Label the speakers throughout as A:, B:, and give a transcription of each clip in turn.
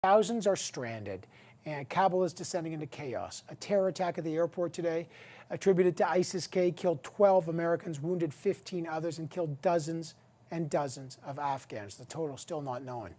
A: Thousands are stranded, and Kabul is descending into chaos. A terror attack at the airport today, attributed to ISIS-K, killed 12 Americans, wounded 15 others, and killed dozens and dozens of Afghans. The total still not known.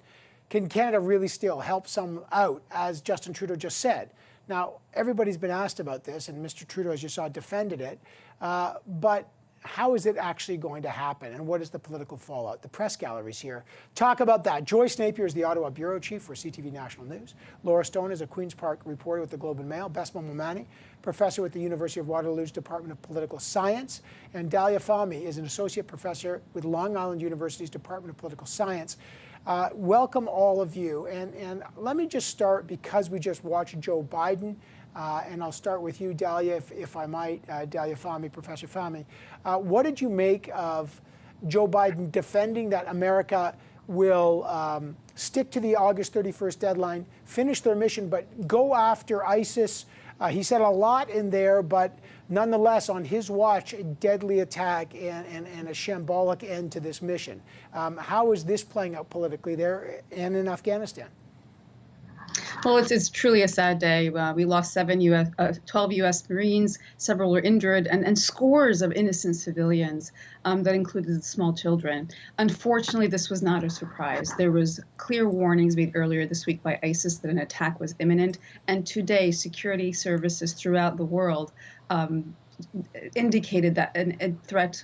A: Can Canada really still help some out, as Justin Trudeau just said? Now, everybody's been asked about this, and Mr. Trudeau, as you saw, defended it. But how is it actually going to happen, and what is the political fallout? The press gallery's here. Talk about that. Joyce Napier is the Ottawa bureau chief for CTV National News. Laura Stone is a Queen's Park reporter with the Globe and Mail. Besma Momani, professor with the University of Waterloo's Department of Political Science. And Dalia Fahmy is an associate professor with Long Island University's Department of Political Science. Welcome, all of you. And let me just start, because we just watched Joe Biden. And I'll start with you, Dalia, if I might, Dalia Fahmy, Professor Fahmy. What did you make of Joe Biden defending that America will stick to the August 31st deadline, finish their mission, but go after ISIS? He said a lot in there, but nonetheless, on his watch, a deadly attack and a shambolic end to this mission. How is this playing out politically there and in Afghanistan?
B: Well, it's truly a sad day. We lost 12 U.S. Marines, several were injured, and scores of innocent civilians that included small children. Unfortunately, this was not a surprise. There was clear warnings made earlier this week by ISIS that an attack was imminent, and today security services throughout the world indicated that a threat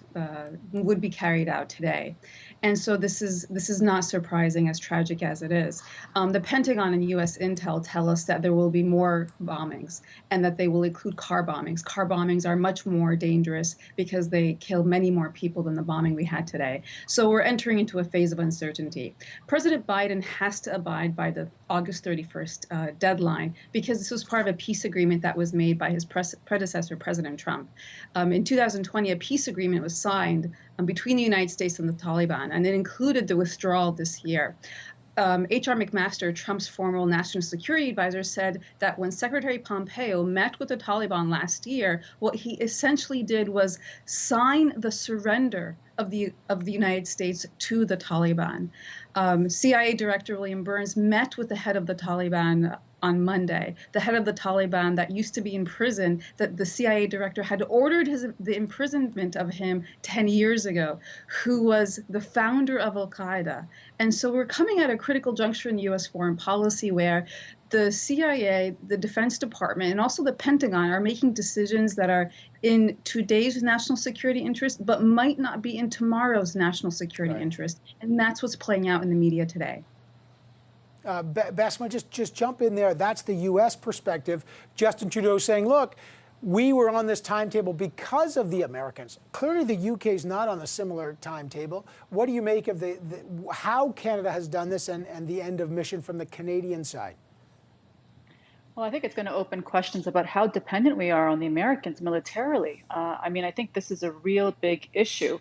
B: would be carried out today. And so this is not surprising, as tragic as it is. The Pentagon and U.S. intel tell us that there will be more bombings and that they will include car bombings. Car bombings are much more dangerous because they kill many more people than the bombing we had today. So we're entering into a phase of uncertainty. President Biden has to abide by the August 31st deadline, because this was part of a peace agreement that was made by his predecessor, President Trump. In 2020, a peace agreement was signed between the United States and the Taliban, and it included the withdrawal this year. H.R. McMaster, Trump's former national security advisor, said that when Secretary Pompeo met with the Taliban last year, what he essentially did was sign the surrender of the United States to the Taliban. CIA Director William Burns met with the head of the Taliban on Monday, the head of the Taliban that used to be in prison, that the CIA director had ordered the imprisonment of him 10 years ago, who was the founder of Al-Qaeda. And so we're coming at a critical juncture in U.S. foreign policy where the CIA, the Defense Department, and also the Pentagon are making decisions that are in today's national security interest, but might not be in tomorrow's national security interest. And that's what's playing out in the media today.
A: Besma, just jump in there. That's the U.S. perspective. Justin Trudeau saying, look, we were on this timetable because of the Americans. Clearly, the U.K. is not on a similar timetable. What do you make of how Canada has done this and the end of mission from the Canadian side?
C: Well, I think it's going to open questions about how dependent we are on the Americans militarily. I mean, I think this is a real big issue.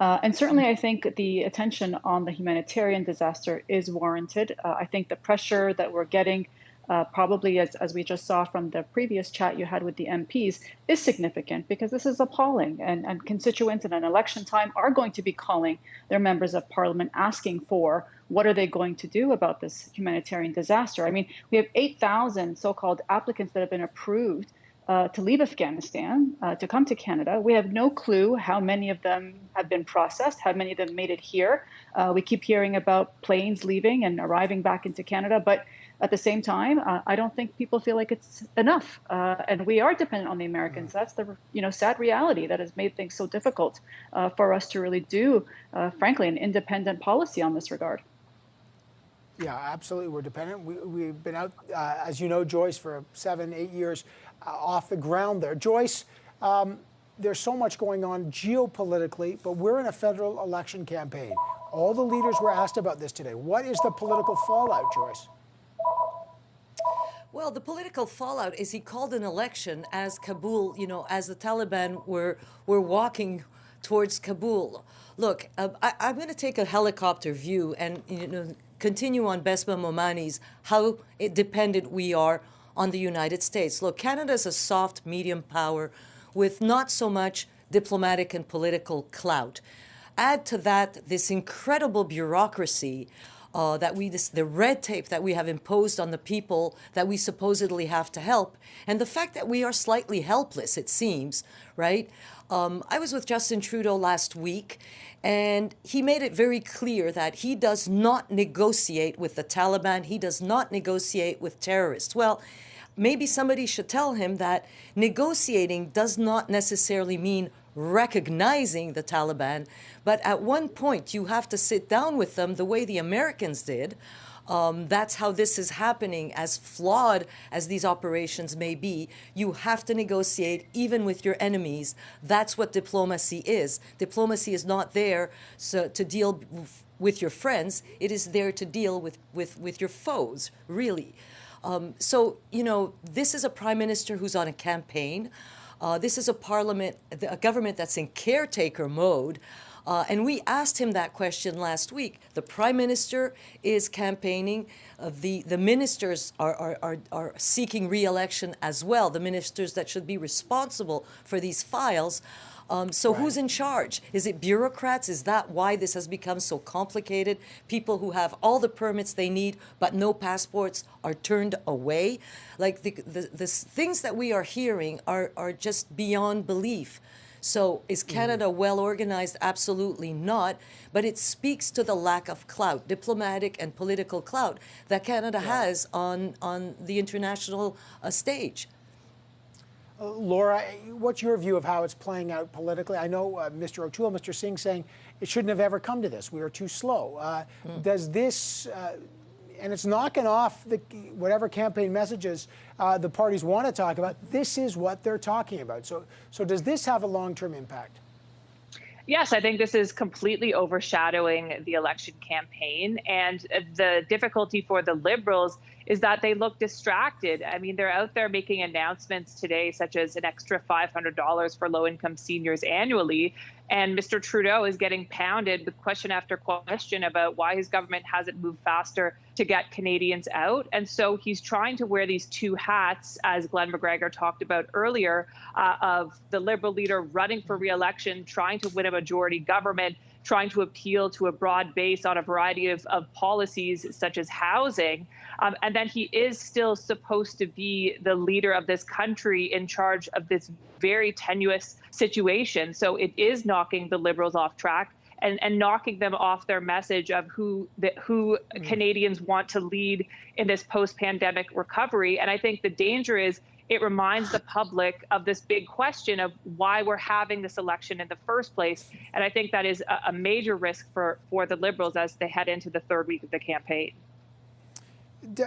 C: And certainly, I think the attention on the humanitarian disaster is warranted. I think the pressure that we're getting, probably as we just saw from the previous chat you had with the MPs, is significant, because this is appalling. And constituents in an election time are going to be calling their members of parliament, asking for what are they going to do about this humanitarian disaster. I mean, we have 8,000 so-called applicants that have been approved to leave Afghanistan, to come to Canada. We have no clue how many of them have been processed, how many of them made it here. We keep hearing about planes leaving and arriving back into Canada, but at the same time, I don't think people feel like it's enough. And we are dependent on the Americans. That's the sad reality that has made things so difficult for us to really do, frankly, an independent policy on this regard.
A: Yeah, absolutely. We're dependent. We've been out, as you know, Joyce, for 7, 8 years off the ground there. Joyce, there's so much going on geopolitically, but we're in a federal election campaign. All the leaders were asked about this today. What is the political fallout, Joyce?
D: Well, the political fallout is he called an election as Kabul, as the Taliban were walking towards Kabul. Look, I'm going to take a helicopter view and continue on Besma Momani's how dependent we are on the United States. Look, Canada is a soft medium power with not so much diplomatic and political clout. Add to that this incredible bureaucracy the red tape that we have imposed on the people that we supposedly have to help, and the fact that we are slightly helpless, it seems, right? I was with Justin Trudeau last week, and he made it very clear that he does not negotiate with the Taliban. He does not negotiate with terrorists. Well, maybe somebody should tell him that negotiating does not necessarily mean recognizing the Taliban, but at one point you have to sit down with them the way the Americans did. That's how this is happening. As flawed as these operations may be, you have to negotiate even with your enemies. That's what diplomacy is. Diplomacy is not there to deal with your friends. It is there to deal with your foes, really. So, this is a prime minister who's on a campaign. This is a government that's in caretaker mode. And we asked him that question last week. The prime minister is campaigning. The ministers are seeking re-election as well, the ministers that should be responsible for these files. So
A: Right.
D: who's in charge? Is it bureaucrats? Is that why this has become so complicated? People who have all the permits they need but no passports are turned away? Like the things that we are hearing are just beyond belief. So is Canada well organized? Absolutely not. But it speaks to the lack of clout, diplomatic and political clout, that Canada has on the international stage.
A: Laura, what's your view of how it's playing out politically? I know Mr. O'Toole, Mr. Singh saying it shouldn't have ever come to this. We are too slow. Does this, and it's knocking off whatever campaign messages the parties want to talk about, this is what they're talking about. So does this have a long-term impact?
E: Yes, I think this is completely overshadowing the election campaign. And the difficulty for the Liberals is that they look distracted. I mean, they're out there making announcements today, such as an extra $500 for low-income seniors annually. And Mr. Trudeau is getting pounded with question after question about why his government hasn't moved faster to get Canadians out. And so he's trying to wear these two hats, as Glenn McGregor talked about earlier, of the Liberal leader running for re-election, trying to win a majority government, trying to appeal to a broad base on a variety of policies such as housing. And then he is still supposed to be the leader of this country in charge of this very tenuous situation. So it is knocking the Liberals off track and knocking them off their message of who Canadians want to lead in this post-pandemic recovery. And I think the danger is it reminds the public of this big question of why we're having this election in the first place. And I think that is a major risk for the Liberals as they head into the third week of the campaign.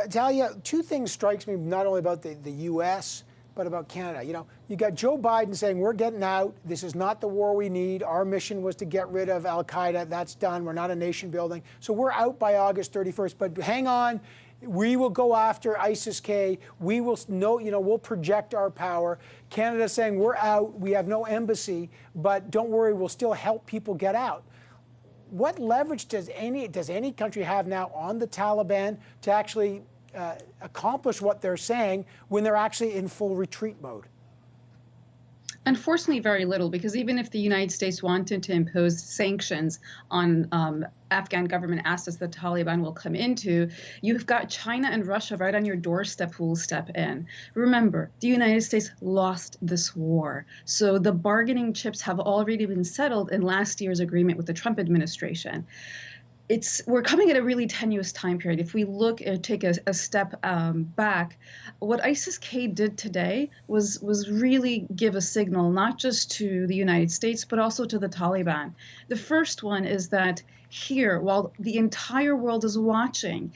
A: Talia, two things strikes me not only about the U.S., but about Canada. You got Joe Biden saying, we're getting out. This is not the war we need. Our mission was to get rid of al-Qaeda. That's done. We're not a nation building. So we're out by August 31st. But hang on. We will go after ISIS-K. We will we'll project our power. Canada saying we're out. We have no embassy, but don't worry, we'll still help people get out. What leverage does any country have now on the Taliban to actually accomplish what they're saying when they're actually in full retreat mode?
B: Unfortunately, very little, because even if the United States wanted to impose sanctions on Afghan government assets the Taliban will come into, you've got China and Russia right on your doorstep who will step in. Remember, the United States lost this war. So the bargaining chips have already been settled in last year's agreement with the Trump administration. We're coming at a really tenuous time period. If we look and take a step back, what ISIS-K did today was really give a signal, not just to the United States, but also to the Taliban. The first one is that here, while the entire world is watching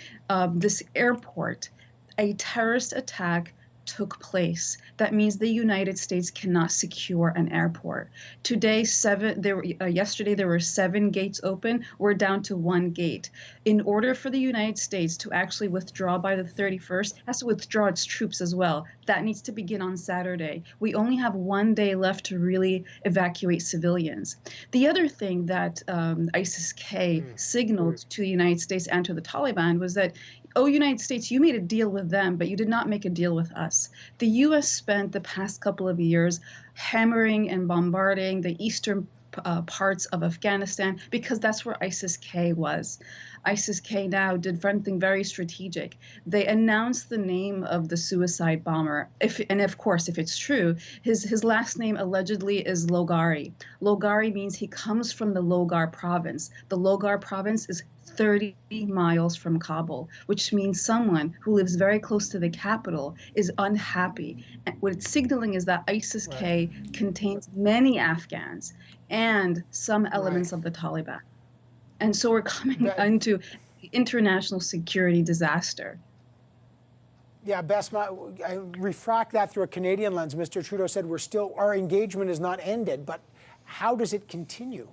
B: this airport, a terrorist attack took place. That means the United States cannot secure an airport. Yesterday there were 7 gates open. We're down to 1 gate. In order for the United States to actually withdraw by the 31st, it has to withdraw its troops as well. That needs to begin on Saturday. We only have 1 day left to really evacuate civilians. The other thing that ISIS-K signaled to the United States and to the Taliban was that, oh, United States, you made a deal with them, but you did not make a deal with us. The U.S. spent the past couple of years hammering and bombarding the eastern parts of Afghanistan because that's where ISIS-K was. ISIS-K now did something very strategic. They announced the name of the suicide bomber. And of course, if it's true, his last name allegedly is Logari. Logari means he comes from the Logar province. The Logar province is 30 miles from Kabul, which means someone who lives very close to the capital is unhappy. And what it's signaling is that ISIS-K contains many Afghans and some elements of the Taliban. And so we're coming into international security disaster.
A: Yeah, Besma, I refract that through a Canadian lens. Mr. Trudeau said our engagement is not ended, but how does it continue?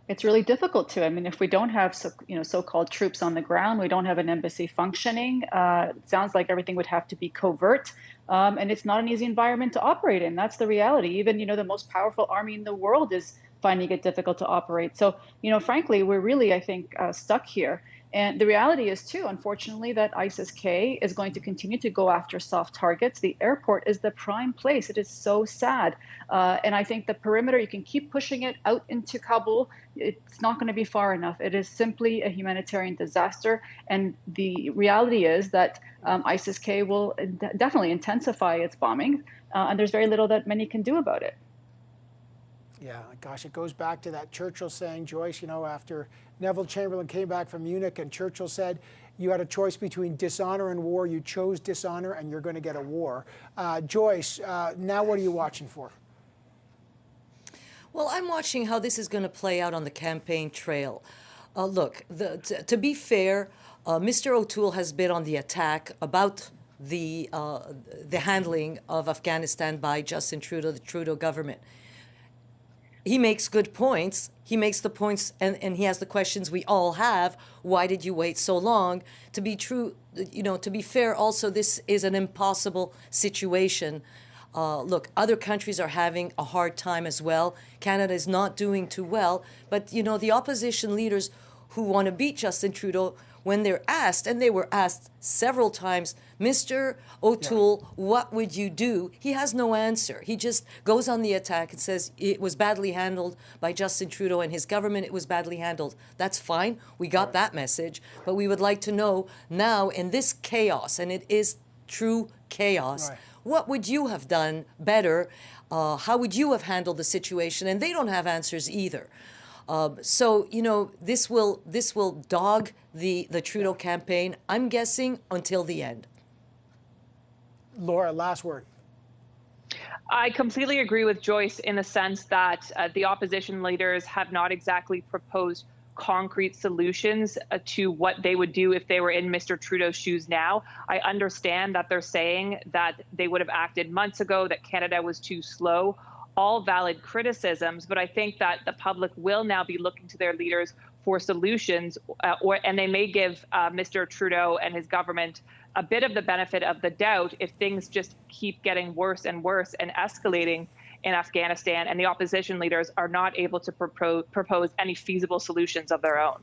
C: It's really difficult to. I mean, if we don't have so-called troops on the ground, we don't have an embassy functioning. It sounds like everything would have to be covert, and it's not an easy environment to operate in. That's the reality. Even the most powerful army in the world is finding it difficult to operate. So frankly, we're really, I think, stuck here. And the reality is, too, unfortunately, that ISIS-K is going to continue to go after soft targets. The airport is the prime place. It is so sad. And I think the perimeter, you can keep pushing it out into Kabul. It's not going to be far enough. It is simply a humanitarian disaster. And the reality is that ISIS-K will definitely intensify its bombing. And there's very little that many can do about it.
A: Yeah, gosh, it goes back to that Churchill saying, Joyce, after Neville Chamberlain came back from Munich and Churchill said, you had a choice between dishonor and war. You chose dishonor and you're going to get a war. Joyce, now what are you watching for?
D: Well, I'm watching how this is going to play out on the campaign trail. Look, to be fair, Mr. O'Toole has been on the attack about the handling of Afghanistan by Justin Trudeau, the Trudeau government. He makes good points. He makes the points, and he has the questions we all have. Why did you wait so long? To be true, to be fair, also, this is an impossible situation. Look, other countries are having a hard time as well. Canada is not doing too well. But, the opposition leaders who want to beat Justin Trudeau, when they're asked, and they were asked several times, Mr. O'Toole, what would you do? He has no answer. He just goes on the attack and says it was badly handled by Justin Trudeau and his government. It was badly handled. That's fine. We got that message. But we would like to know now, in this chaos, and it is true chaos, what would you have done better? How would you have handled the situation? And they don't have answers either. So, this will dog the Trudeau campaign, I'm guessing, until the end.
A: Laura, last word.
E: I completely agree with Joyce in the sense that the opposition leaders have not exactly proposed concrete solutions to what they would do if they were in Mr. Trudeau's shoes now. I understand that they're saying that they would have acted months ago, that Canada was too slow. All valid criticisms, but I think that the public will now be looking to their leaders for solutions, and they may give Mr. Trudeau and his government a bit of the benefit of the doubt if things just keep getting worse and worse and escalating in Afghanistan, and the opposition leaders are not able to propose any feasible solutions of their own.